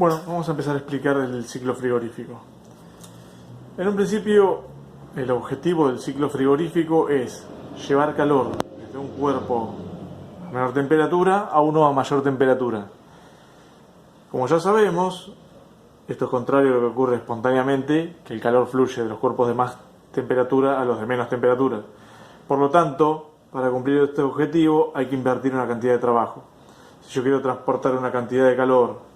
Bueno, vamos a empezar a explicar el ciclo frigorífico. En un principio, el objetivo del ciclo frigorífico es llevar calor desde un cuerpo a menor temperatura a uno a mayor temperatura. Como ya sabemos, esto es contrario a lo que ocurre espontáneamente, que el calor fluye de los cuerpos de más temperatura a los de menos temperatura. Por lo tanto, para cumplir este objetivo hay que invertir una cantidad de trabajo. Si yo quiero transportar una cantidad de calor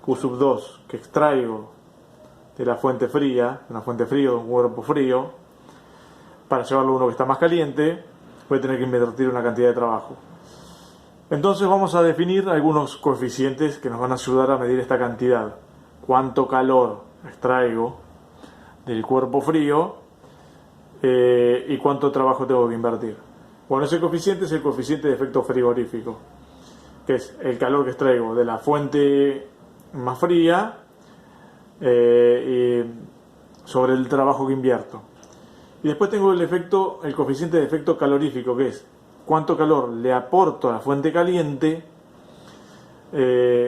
Q2 que extraigo de la fuente fría, de una fuente fría o de un cuerpo frío, para llevarlo a uno que está más caliente, voy a tener que invertir una cantidad de trabajo. Entonces vamos a definir algunos coeficientes que nos van a ayudar a medir esta cantidad. Cuánto calor extraigo del cuerpo frío y cuánto trabajo tengo que invertir. Bueno, ese coeficiente es el coeficiente de efecto frigorífico, que es el calor que extraigo de la fuente más fría y sobre el trabajo que invierto. Y después tengo el coeficiente de efecto calorífico, que es cuánto calor le aporto a la fuente caliente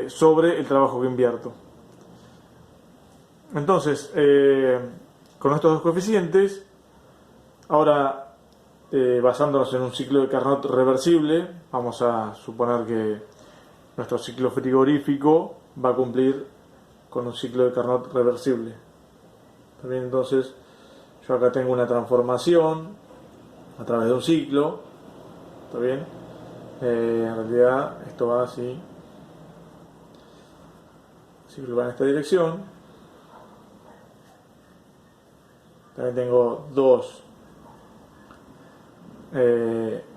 sobre el trabajo que invierto. Entonces, con estos dos coeficientes, ahora basándonos en un ciclo de Carnot reversible, vamos a suponer que nuestro ciclo frigorífico va a cumplir con un ciclo de Carnot reversible. También entonces yo acá tengo una transformación a través de un ciclo. ¿Está bien? En realidad esto va así. El ciclo va en esta dirección. También tengo dos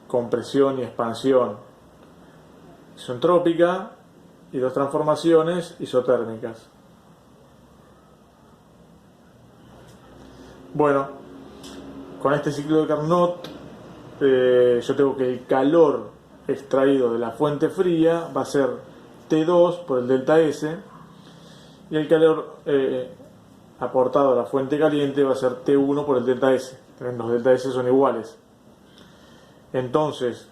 compresión y expansión isentrópica y dos transformaciones isotérmicas. Bueno, con este ciclo de Carnot yo tengo que el calor extraído de la fuente fría va a ser T2 por el delta S y el calor aportado a la fuente caliente va a ser T1 por el delta S. Los delta S son iguales. Entonces,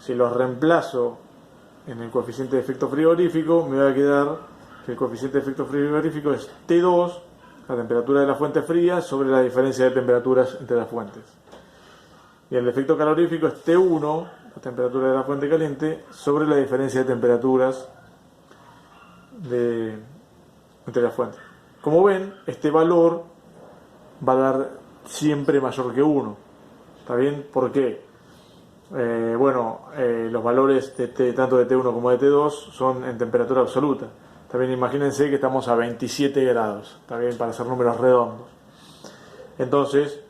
si los reemplazo en el coeficiente de efecto frigorífico, me va a quedar que el coeficiente de efecto frigorífico es T2, la temperatura de la fuente fría, sobre la diferencia de temperaturas entre las fuentes. Y el efecto calorífico es T1, la temperatura de la fuente caliente, sobre la diferencia de temperaturas entre las fuentes. Como ven, este valor va a dar siempre mayor que 1. ¿Está bien? ¿Por qué? Los valores tanto de T1 como de T2 son en temperatura absoluta. También imagínense que estamos a 27 grados, también para hacer números redondos. Entonces,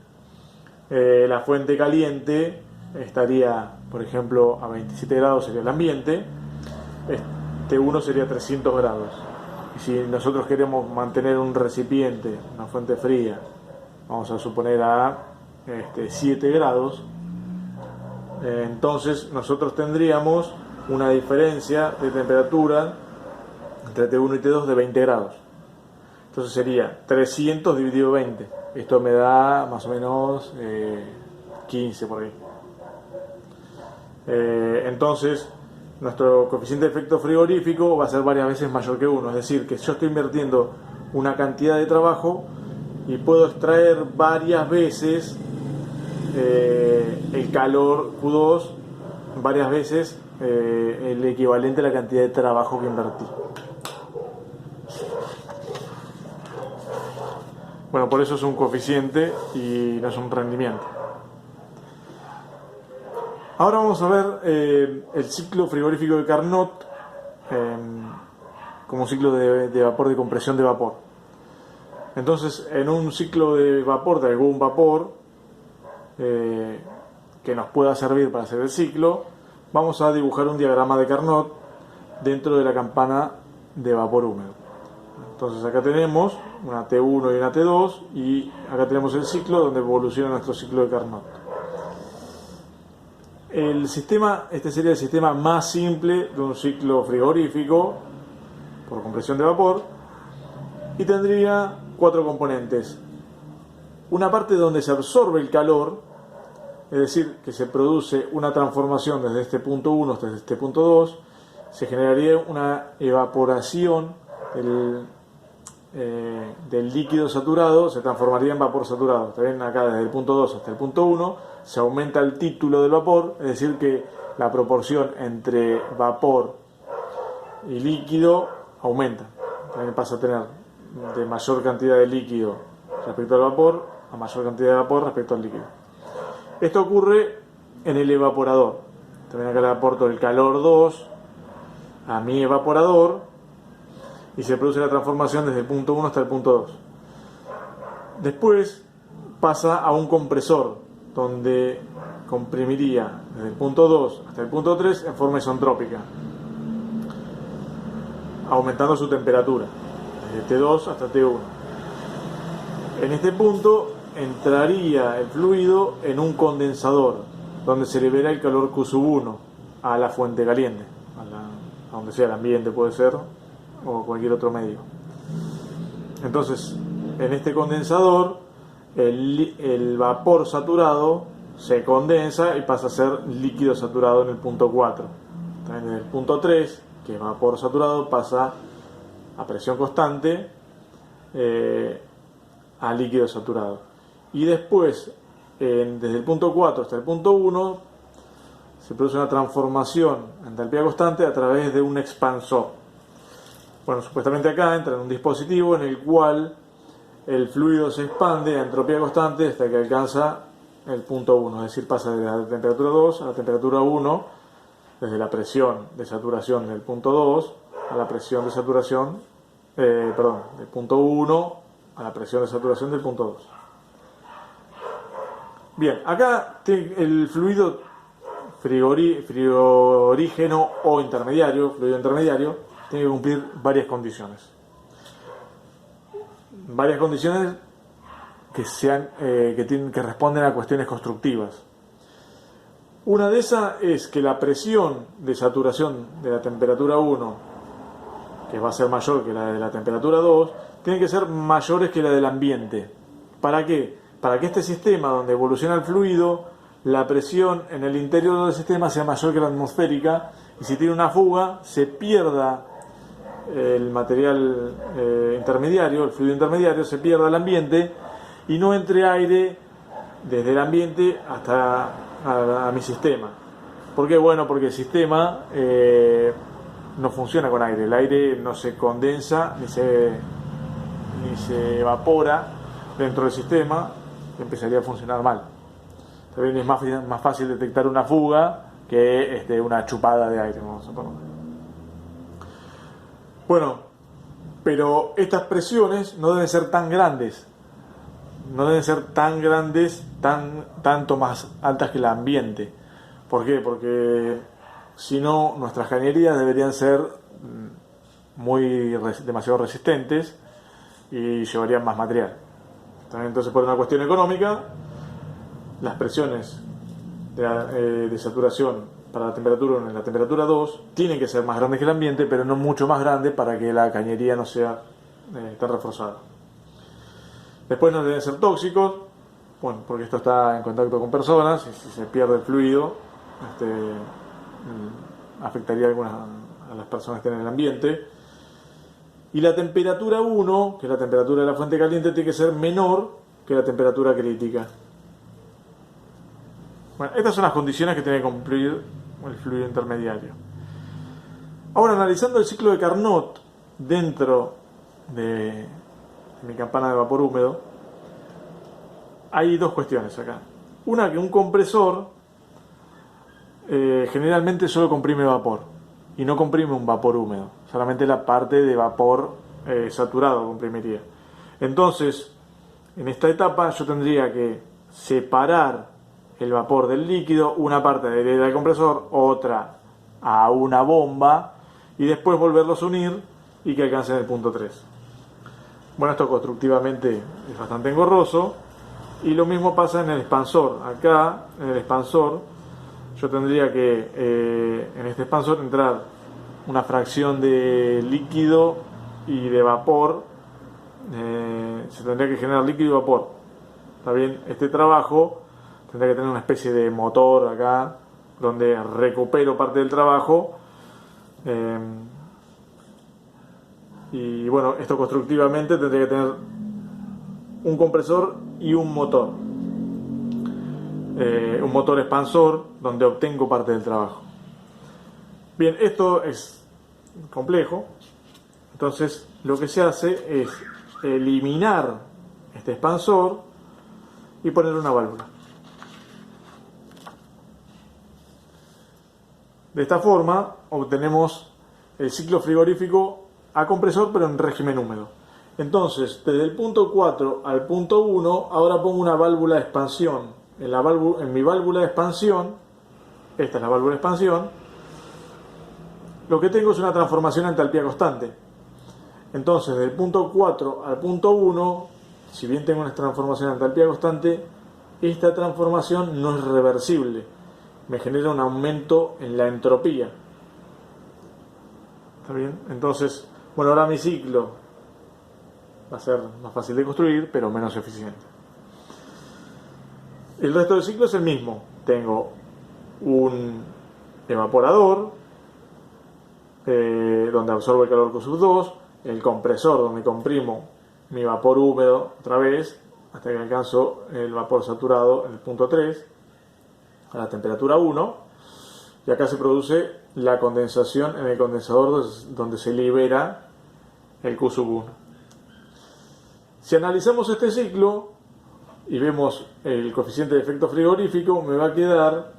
la fuente caliente estaría, por ejemplo, a 27 grados sería el ambiente, T1 sería 300 grados. Y si nosotros queremos mantener un recipiente, una fuente fría, vamos a suponer a 7 grados, entonces nosotros tendríamos una diferencia de temperatura entre T1 y T2 de 20 grados. Entonces sería 300 dividido 20. Esto me da más o menos 15 por ahí. Entonces nuestro coeficiente de efecto frigorífico va a ser varias veces mayor que 1. Es decir, que yo estoy invirtiendo una cantidad de trabajo y puedo extraer varias veces el calor Q2, varias veces el equivalente a la cantidad de trabajo que invertí. Bueno, por eso es un coeficiente y no es un rendimiento. Ahora vamos a ver el ciclo frigorífico de Carnot como un ciclo de vapor, de compresión de vapor. Entonces, en un ciclo de vapor, de algún vapor que nos pueda servir para hacer el ciclo, vamos a dibujar un diagrama de Carnot dentro de la campana de vapor húmedo. Entonces acá tenemos una T1 y una T2 y acá tenemos el ciclo donde evoluciona nuestro ciclo de Carnot. Este sería el sistema más simple de un ciclo frigorífico por compresión de vapor y tendría 4 componentes. Una parte donde se absorbe el calor, es decir, que se produce una transformación desde este punto 1 hasta este punto 2, se generaría una evaporación del líquido saturado se transformaría en vapor saturado. Está bien, acá desde el punto 2 hasta el punto 1 se aumenta el título del vapor, es decir que la proporción entre vapor y líquido aumenta. También pasa a tener de mayor cantidad de líquido respecto al vapor a mayor cantidad de vapor respecto al líquido. Esto ocurre en el evaporador. También acá le aporto el calor 2 a mi evaporador y se produce la transformación desde el punto 1 hasta el punto 2. Después pasa a un compresor donde comprimiría desde el punto 2 hasta el punto 3 en forma isentrópica, aumentando su temperatura desde T2 hasta T1. En este punto entraría el fluido en un condensador donde se libera el calor Q1 a la fuente caliente, a donde sea el ambiente puede ser, o cualquier otro medio. Entonces, en este condensador, el vapor saturado se condensa y pasa a ser líquido saturado en el punto 4. También en el punto 3, que es vapor saturado, pasa a presión constante a líquido saturado. Y después, desde el punto 4 hasta el punto 1, se produce una transformación a entalpía constante a través de un expansor. Bueno, supuestamente acá entra en un dispositivo en el cual el fluido se expande a entropía constante hasta que alcanza el punto 1, es decir, pasa de la temperatura 2 a la temperatura 1, desde la presión de saturación del punto 2 a la presión de saturación, del punto 1 a la presión de saturación del punto 2. Bien, acá el fluido frigorígeno o intermediario, fluido intermediario, tiene que cumplir varias condiciones. Varias condiciones que responden a cuestiones constructivas. Una de esas es que la presión de saturación de la temperatura 1, que va a ser mayor que la de la temperatura 2, tiene que ser mayores que la del ambiente. ¿Para qué? Para que este sistema donde evoluciona el fluido, la presión en el interior del sistema sea mayor que la atmosférica, y si tiene una fuga, se pierda el material intermediario, el fluido intermediario, se pierda al ambiente y no entre aire desde el ambiente hasta a mi sistema. ¿Por qué? Bueno, porque el sistema no funciona con aire. El aire no se condensa ni se evapora dentro del sistema, empezaría a funcionar mal. También es más fácil detectar una fuga que una chupada de aire, vamos a poner. Bueno, pero estas presiones no deben ser tan grandes. No deben ser tan grandes, tanto más altas que el ambiente. ¿Por qué? Porque si no, nuestras cañerías deberían ser demasiado resistentes y llevarían más material. Entonces, por una cuestión económica, las presiones de saturación para la temperatura 1 y la temperatura 2 tienen que ser más grandes que el ambiente, pero no mucho más grandes para que la cañería no sea tan reforzada. Después no deben ser tóxicos, bueno, porque esto está en contacto con personas y si se pierde el fluido, afectaría a las personas que estén en el ambiente. Y la temperatura 1, que es la temperatura de la fuente caliente, tiene que ser menor que la temperatura crítica. Bueno, estas son las condiciones que tiene que cumplir el fluido intermediario. Ahora, analizando el ciclo de Carnot dentro de mi campana de vapor húmedo, hay dos cuestiones acá. Una, que un compresor generalmente solo comprime vapor y no comprime un vapor húmedo, solamente la parte de vapor saturado comprimiría. Entonces, en esta etapa yo tendría que separar el vapor del líquido, una parte adherir al compresor, otra a una bomba, y después volverlos a unir y que alcancen el punto 3. Bueno, esto constructivamente es bastante engorroso, y lo mismo pasa en el expansor. Acá, en el expansor, yo tendría que, en este expansor, entrar una fracción de líquido y de vapor. Se tendría que generar líquido y vapor. Está bien, este trabajo tendría que tener una especie de motor acá, donde recupero parte del trabajo Y bueno, esto constructivamente tendría que tener un compresor y un motor. Un motor expansor donde obtengo parte del trabajo. Bien, esto es complejo. Entonces lo que se hace es eliminar este expansor y poner una válvula. De esta forma obtenemos el ciclo frigorífico a compresor pero en régimen húmedo. Entonces, desde el punto 4 al punto 1, ahora pongo una válvula de expansión. En mi válvula de expansión, esta es la válvula de expansión, lo que tengo es una transformación a entalpía constante. Entonces, del punto 4 al punto 1, si bien tengo una transformación a entalpía constante, esta transformación no es reversible. Me genera un aumento en la entropía. ¿Está bien? Entonces, bueno, ahora mi ciclo va a ser más fácil de construir, pero menos eficiente. El resto del ciclo es el mismo. Tengo un evaporador, donde absorbo el calor Q2, el compresor donde comprimo mi vapor húmedo otra vez hasta que alcanzo el vapor saturado en el punto 3 a la temperatura 1, y acá se produce la condensación en el condensador donde se libera el Q1. Si analizamos este ciclo y vemos el coeficiente de efecto frigorífico, me va a quedar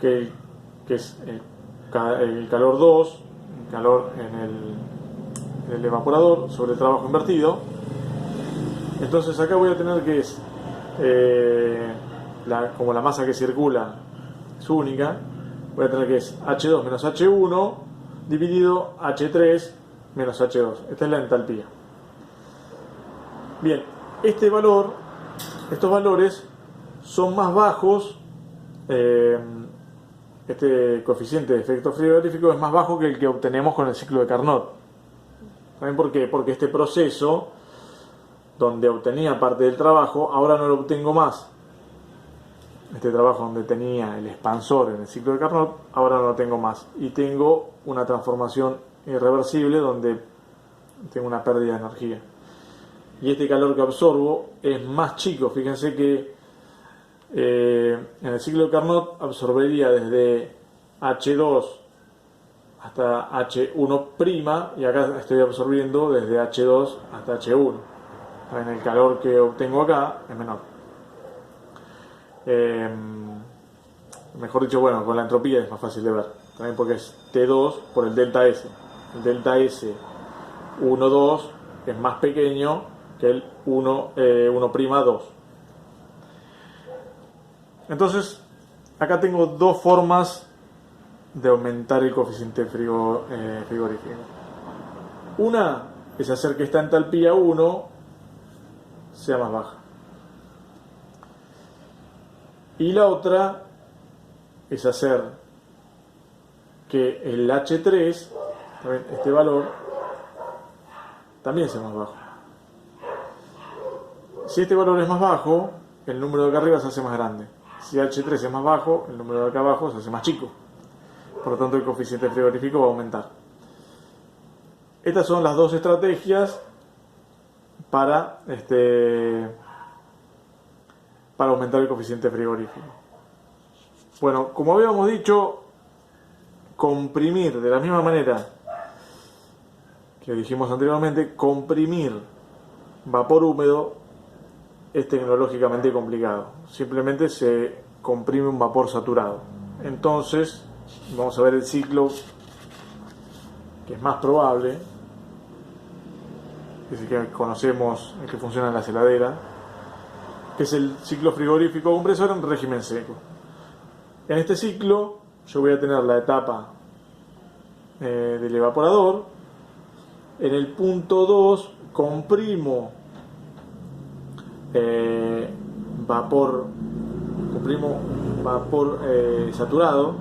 que es el calor 2, el calor en el evaporador sobre el trabajo invertido. Entonces acá voy a tener que es como la masa que circula es única, voy a tener que es H2 menos H1 dividido H3 menos H2. Esta es la entalpía. Bien, estos valores son más bajos. Este coeficiente de efecto frigorífico es más bajo que el que obtenemos con el ciclo de Carnot. ¿Saben por qué? Porque este proceso, donde obtenía parte del trabajo, ahora no lo obtengo más. Este trabajo donde tenía el expansor en el ciclo de Carnot, ahora no lo tengo más. Y tengo una transformación irreversible donde tengo una pérdida de energía. Y este calor que absorbo es más chico. Fíjense que en el ciclo de Carnot absorbería desde H2 hasta H1', y acá estoy absorbiendo desde H2 hasta H1. En el calor que obtengo acá es menor. Mejor dicho, bueno, con la entropía es más fácil de ver. También porque es T2 por el delta S. El delta S 1,2 es más pequeño que el 1'2. Entonces, acá tengo dos formas de aumentar el coeficiente frigorífico. Una es hacer que esta entalpía 1 sea más baja. Y la otra es hacer que el H3, este valor, también sea más bajo. Si este valor es más bajo, el número de acá arriba se hace más grande. Si H3 es más bajo, el número de acá abajo se hace más chico. Por lo tanto, el coeficiente frigorífico va a aumentar. Estas son las dos estrategias para aumentar el coeficiente frigorífico. Bueno, como habíamos dicho, comprimir de la misma manera que dijimos anteriormente, comprimir vapor húmedo es tecnológicamente complicado. Simplemente se comprime un vapor saturado. Entonces, vamos a ver el ciclo que es más probable, es el que conocemos, el que funciona en las heladeras, que es el ciclo frigorífico compresor en régimen seco. En este ciclo yo voy a tener la etapa del evaporador. En el punto 2 comprimo vapor saturado.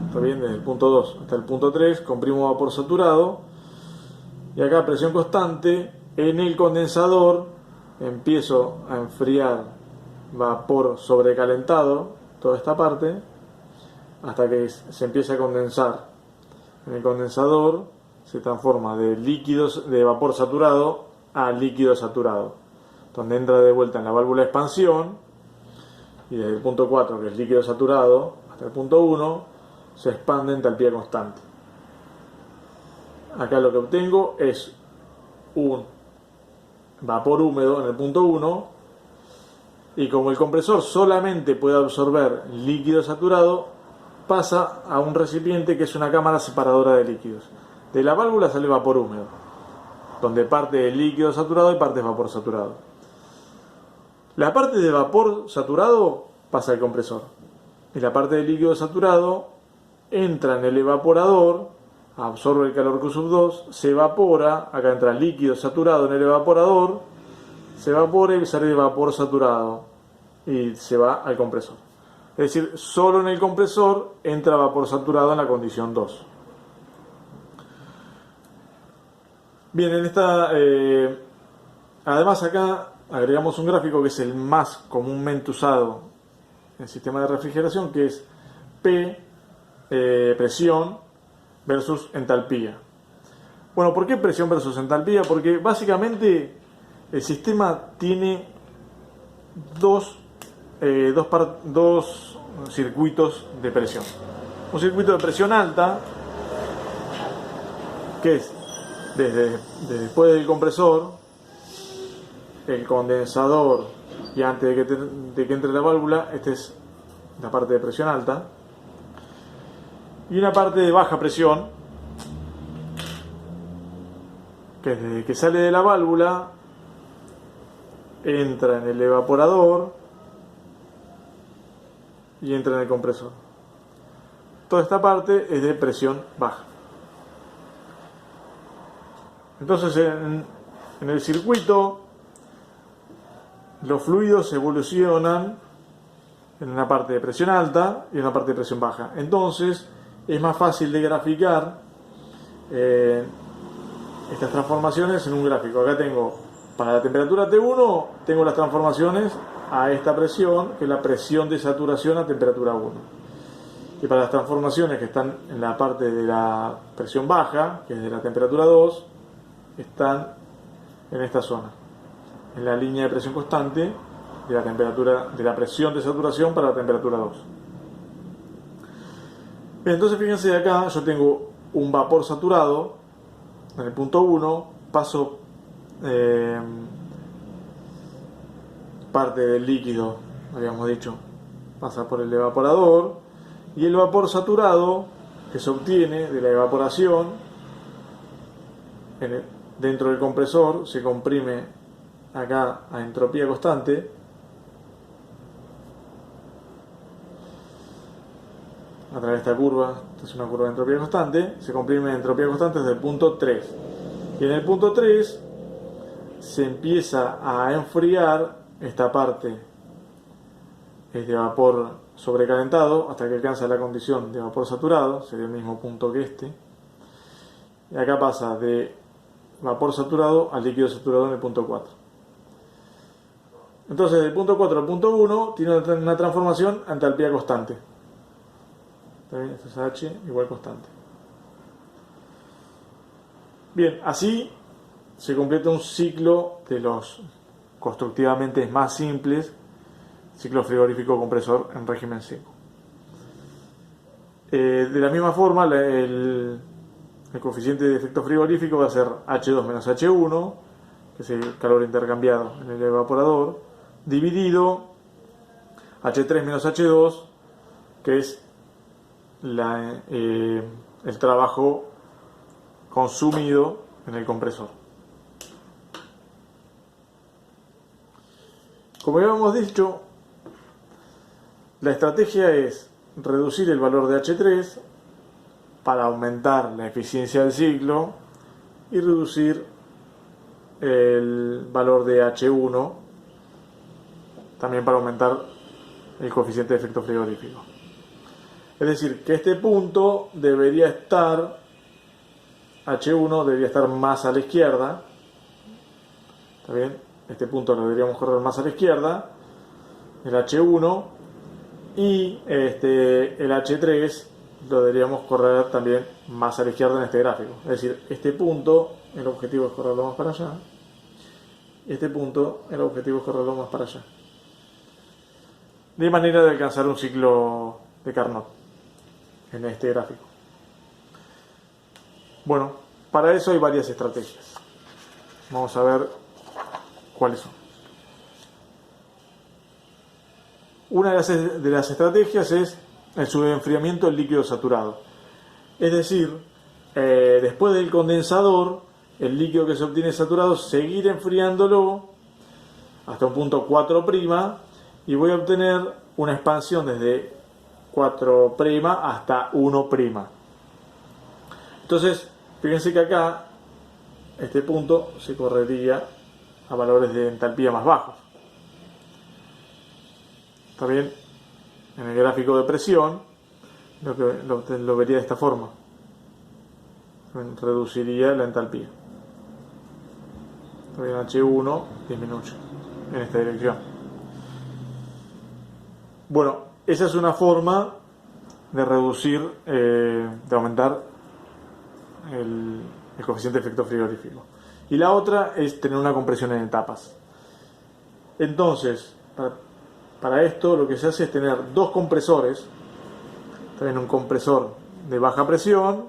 Está bien, desde el punto 2 hasta el punto 3 comprimo vapor saturado, y acá a presión constante en el condensador empiezo a enfriar vapor sobrecalentado, toda esta parte, hasta que se empiece a condensar. En el condensador se transforma de líquidos de vapor saturado a líquido saturado, donde entra de vuelta en la válvula de expansión y desde el punto 4, que es líquido saturado, hasta el punto 1 se expande en entalpía constante. Acá lo que obtengo es un vapor húmedo en el punto 1, y como el compresor solamente puede absorber líquido saturado, pasa a un recipiente que es una cámara separadora de líquidos. De la válvula sale vapor húmedo, donde parte es líquido saturado y parte es vapor saturado. La parte de vapor saturado pasa al compresor, y la parte de líquido saturado entra en el evaporador, absorbe el calor Q2, se evapora, acá entra líquido saturado en el evaporador, se evapora y sale vapor saturado y se va al compresor. Es decir, solo en el compresor entra vapor saturado en la condición 2. Bien, además acá agregamos un gráfico que es el más comúnmente usado en el sistema de refrigeración, que es P, presión versus entalpía. Bueno, ¿por qué presión versus entalpía? Porque básicamente el sistema tiene dos circuitos de presión. Un circuito de presión alta, que es desde después del compresor, el condensador, y antes de que entre la válvula, esta es la parte de presión alta, y una parte de baja presión, que desde que sale de la válvula entra en el evaporador y entra en el compresor. Toda esta parte es de presión baja. Entonces en el circuito los fluidos evolucionan en una parte de presión alta y en una parte de presión baja. Entonces es más fácil de graficar estas transformaciones en un gráfico. Acá tengo, para la temperatura T1, tengo las transformaciones a esta presión, que es la presión de saturación a temperatura 1. Y para las transformaciones que están en la parte de la presión baja, que es de la temperatura 2, están en esta zona, en la línea de presión constante de la temperatura, de la presión de saturación para la temperatura 2. Bien, entonces fíjense acá, yo tengo un vapor saturado en el punto 1, paso parte del líquido, habíamos dicho, pasa por el evaporador, y el vapor saturado que se obtiene de la evaporación dentro del compresor se comprime acá a entropía constante, a través de esta curva. Esta es una curva de entropía constante, se comprime a entropía constante desde el punto 3, y en el punto 3 se empieza a enfriar esta parte de vapor sobrecalentado hasta que alcanza la condición de vapor saturado, sería el mismo punto que este, y acá pasa de vapor saturado al líquido saturado en el punto 4. Entonces del punto 4 al punto 1 tiene una transformación a entalpía constante. ¿Está bien? Esto es H igual constante. Bien, así se completa un ciclo de los constructivamente más simples, ciclo frigorífico compresor en régimen seco. De la misma forma, el coeficiente de efecto frigorífico va a ser H2 menos H1, que es el calor intercambiado en el evaporador, dividido H3 menos H2, que es el trabajo consumido en el compresor. Como ya hemos dicho, la estrategia es reducir el valor de H3 para aumentar la eficiencia del ciclo y reducir el valor de H1 también para aumentar el coeficiente de efecto frigorífico. Es decir, que este punto debería estar, H1 debería estar más a la izquierda. ¿Está bien? Este punto lo deberíamos correr más a la izquierda, el H1, y el H3 lo deberíamos correr también más a la izquierda en este gráfico. Es decir, este punto, el objetivo es correrlo más para allá. Este punto, el objetivo es correrlo más para allá. De manera de alcanzar un ciclo de Carnot en este gráfico. Bueno, para eso hay varias estrategias. Vamos a ver cuáles son. Una de las estrategias es el subenfriamiento del líquido saturado. Es decir, después del condensador, el líquido que se obtiene saturado, seguir enfriándolo hasta un punto 4' y voy a obtener una expansión desde 4' hasta 1'. Entonces, fíjense que acá, este punto se correría a valores de entalpía más bajos. ¿Está bien? En el gráfico de presión lo vería de esta forma. Reduciría la entalpía. ¿Está bien? H1 disminuye en esta dirección. Bueno, esa es una forma de reducir, de aumentar el coeficiente de efecto frigorífico. Y la otra es tener una compresión en etapas. Entonces, para esto lo que se hace es tener dos compresores, también un compresor de baja presión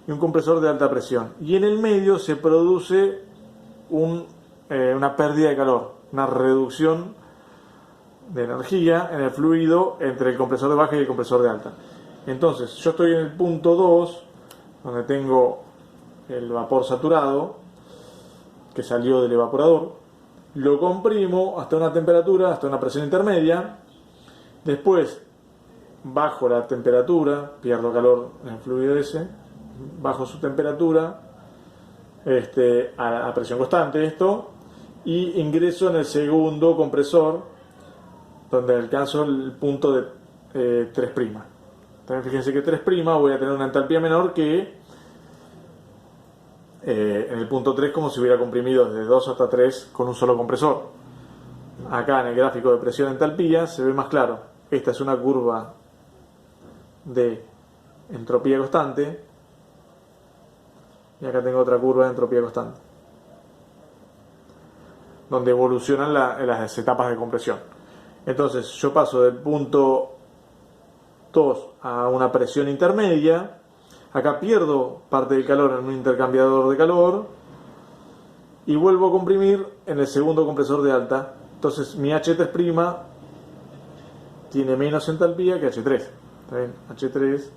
y un compresor de alta presión. Y en el medio se produce una pérdida de calor, una reducción de energía en el fluido entre el compresor de baja y el compresor de alta. Entonces, yo estoy en el punto 2, donde tengo el vapor saturado que salió del evaporador, lo comprimo hasta una temperatura, hasta una presión intermedia, después bajo la temperatura, pierdo calor en el fluido ese, bajo su temperatura a presión constante esto, y ingreso en el segundo compresor, donde alcanzo el punto de 3'. También fíjense que 3' voy a tener una entalpía menor que en el punto 3, como si hubiera comprimido desde 2 hasta 3 con un solo compresor. Acá en el gráfico de presión entalpía se ve más claro. Esta es una curva de entropía constante y acá tengo otra curva de entropía constante, donde evolucionan las etapas de compresión. Entonces yo paso del punto 2 a una presión intermedia. Acá pierdo parte del calor en un intercambiador de calor y vuelvo a comprimir en el segundo compresor de alta. Entonces mi H3' tiene menos entalpía que H3. ¿Está bien? H3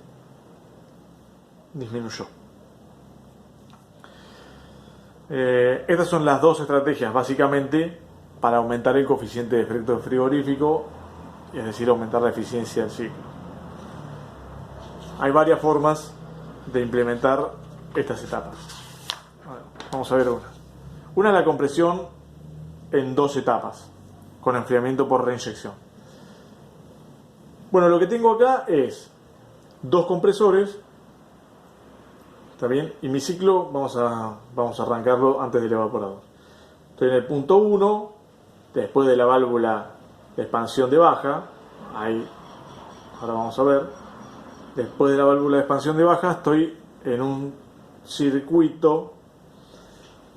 disminuyó. Estas son las dos estrategias básicamente para aumentar el coeficiente de efecto frigorífico, es decir, aumentar la eficiencia del ciclo. Hay varias formas de implementar estas etapas. Vamos a ver una. Una es la compresión en dos etapas, con enfriamiento por reinyección. Bueno, lo que tengo acá es dos compresores, ¿está bien? Y mi ciclo vamos a arrancarlo antes del evaporador. Estoy en el punto 1, después de la válvula de expansión de baja, ahí, ahora vamos a ver. Después de la válvula de expansión de baja estoy en un circuito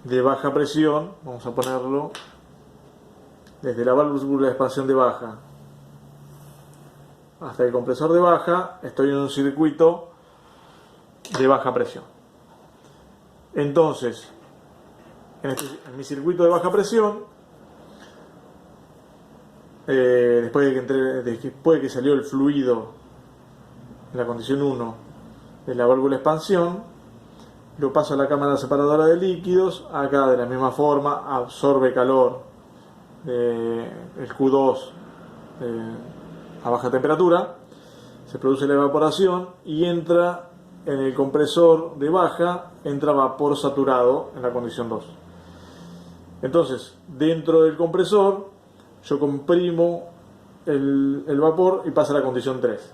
de baja presión, vamos a ponerlo, desde la válvula de expansión de baja hasta el compresor de baja, estoy en un circuito de baja presión. Entonces, en mi circuito de baja presión, después de que salió el fluido en la condición 1 de la válvula de expansión, lo paso a la cámara separadora de líquidos. Acá de la misma forma absorbe calor el Q2 a baja temperatura, se produce la evaporación y entra en el compresor de baja, entra vapor saturado en la condición 2. Entonces, dentro del compresor yo comprimo el vapor y pasa a la condición 3.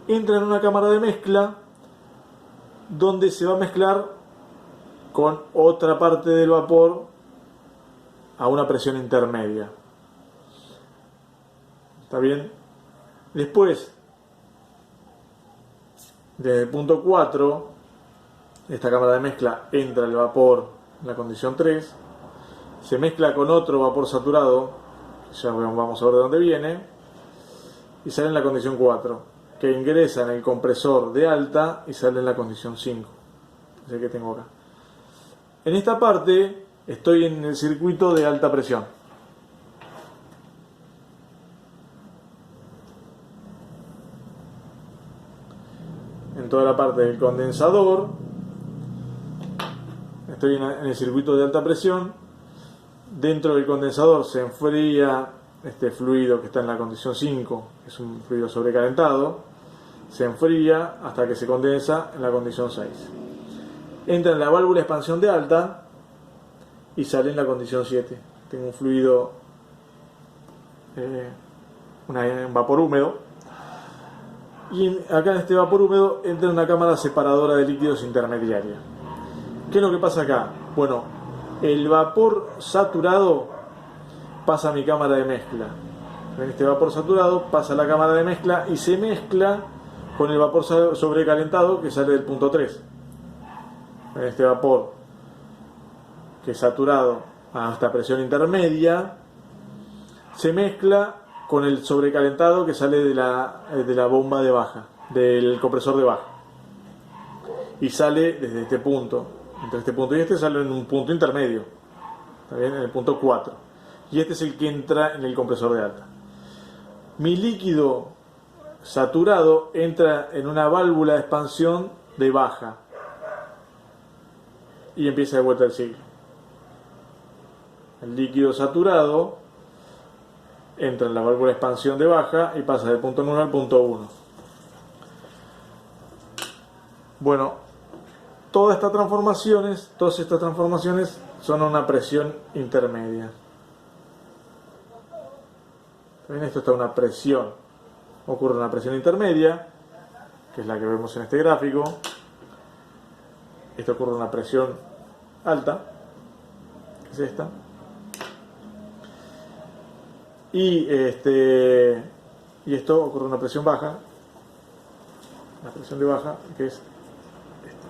Entra en una cámara de mezcla donde se va a mezclar con otra parte del vapor a una presión intermedia. ¿Está bien? Después Desde el punto 4, esta cámara de mezcla entra el vapor en la condición 3, se mezcla con otro vapor saturado, ya vamos a ver de dónde viene, y sale en la condición 4, que ingresa en el compresor de alta y sale en la condición 5. Es el que tengo acá. En esta parte estoy en el circuito de alta presión. En toda la parte del condensador estoy en el circuito de alta presión. Dentro del condensador se enfría este fluido que está en la condición 5, que es un fluido sobrecalentado, se enfría hasta que se condensa en la condición 6. Entra en la válvula de expansión de alta y sale en la condición 7. Tengo un fluido, un vapor húmedo, y acá en este vapor húmedo entra una cámara separadora de líquidos intermediaria. ¿Qué es lo que pasa acá? Bueno, el vapor saturado pasa a mi cámara de mezcla. En este vapor saturado pasa a la cámara de mezcla y se mezcla con el vapor sobrecalentado que sale del punto 3. En este vapor que es saturado a esta presión intermedia se mezcla con el sobrecalentado que sale de la bomba de baja, del compresor de baja, y sale desde este punto. Entre este punto y este sale en un punto intermedio, ¿está bien? En el punto 4, y este es el que entra en el compresor de alta. Mi líquido saturado entra en una válvula de expansión de baja y empieza de vuelta el ciclo. El líquido saturado entra en la válvula de expansión de baja y pasa del punto 1 al punto 1. Bueno, todas estas transformaciones son a una presión intermedia. También esto está a una presión. Ocurre una presión intermedia, que es la que vemos en este gráfico. Esto ocurre a una presión alta, que es esta. Y esto ocurre a una presión baja, la presión de baja, que es esta.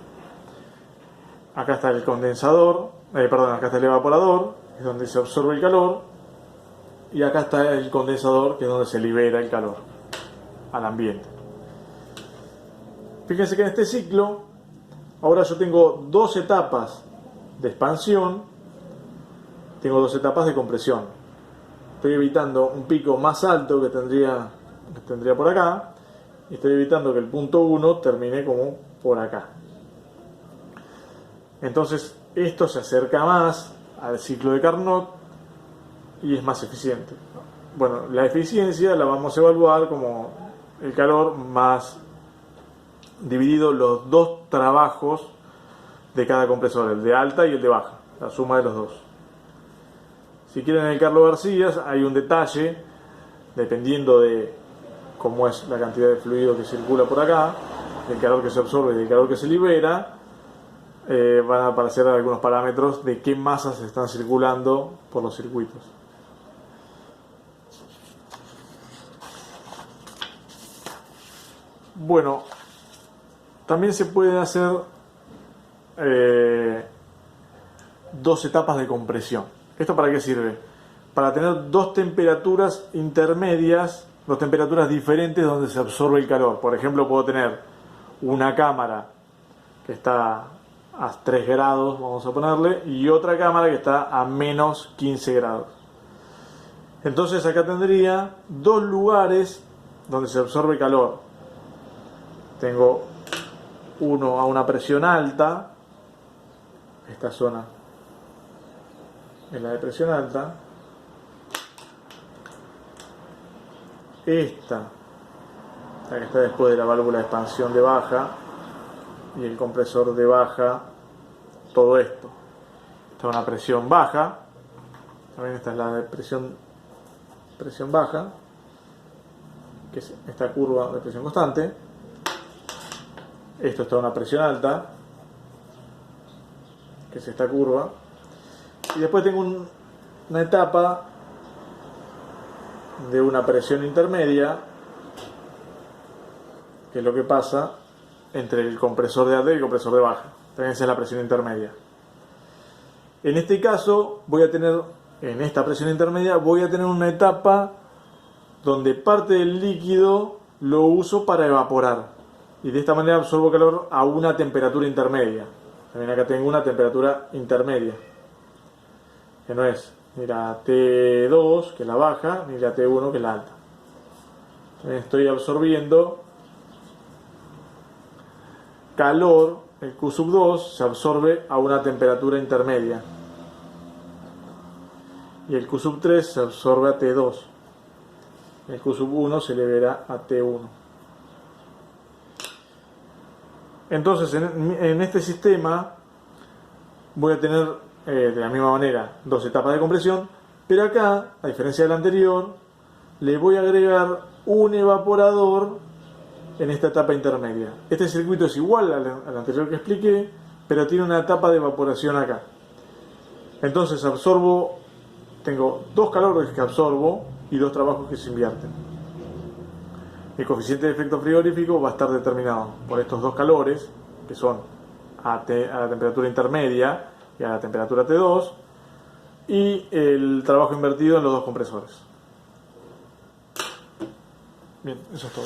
Acá está el condensador, acá está el evaporador, que es donde se absorbe el calor, y acá está el condensador, que es donde se libera el calor al ambiente. Fíjense que en este ciclo, ahora yo tengo dos etapas de expansión, tengo dos etapas de compresión. Estoy evitando un pico más alto que tendría por acá, y estoy evitando que el punto 1 termine como por acá. Entonces esto se acerca más al ciclo de Carnot y es más eficiente. Bueno, la eficiencia la vamos a evaluar como el calor más dividido los dos trabajos de cada compresor, el de alta y el de baja, la suma de los dos. Si quieren el Carlos García, hay un detalle, dependiendo de cómo es la cantidad de fluido que circula por acá, del calor que se absorbe y del calor que se libera, van a aparecer algunos parámetros de qué masas están circulando por los circuitos. Bueno, también se puede hacer dos etapas de compresión. ¿Esto para qué sirve? Para tener dos temperaturas intermedias, dos temperaturas diferentes donde se absorbe el calor. Por ejemplo, puedo tener una cámara que está a 3 grados, vamos a ponerle, y otra cámara que está a menos 15 grados. Entonces acá tendría dos lugares donde se absorbe calor. Tengo uno a una presión alta, esta zona es la de presión alta, esta, la que está después de la válvula de expansión de baja, y el compresor de baja, todo esto. Esta es una presión baja, también esta es la de presión baja, que es esta curva de presión constante. Esto está a una presión alta, que es esta curva. Y después tengo una etapa de una presión intermedia, que es lo que pasa entre el compresor de alta y el compresor de baja. También esa es la presión intermedia. En este caso, en esta presión intermedia, voy a tener una etapa donde parte del líquido lo uso para evaporar. Y de esta manera absorbo calor a una temperatura intermedia. También acá tengo una temperatura intermedia. Que no es ni la T2, que es la baja, ni la T1, que es la alta. También estoy absorbiendo calor. El Q sub 2 se absorbe a una temperatura intermedia. Y el Q sub 3 se absorbe a T2. El Q sub 1 se libera a T1. Entonces, en este sistema voy a tener de la misma manera dos etapas de compresión, pero acá, a diferencia del anterior, le voy a agregar un evaporador en esta etapa intermedia. Este circuito es igual al anterior que expliqué, pero tiene una etapa de evaporación acá. Entonces tengo dos calores que absorbo y dos trabajos que se invierten. El coeficiente de efecto frigorífico va a estar determinado por estos dos calores, que son a la temperatura intermedia y a la temperatura T2, y el trabajo invertido en los dos compresores. Bien, eso es todo.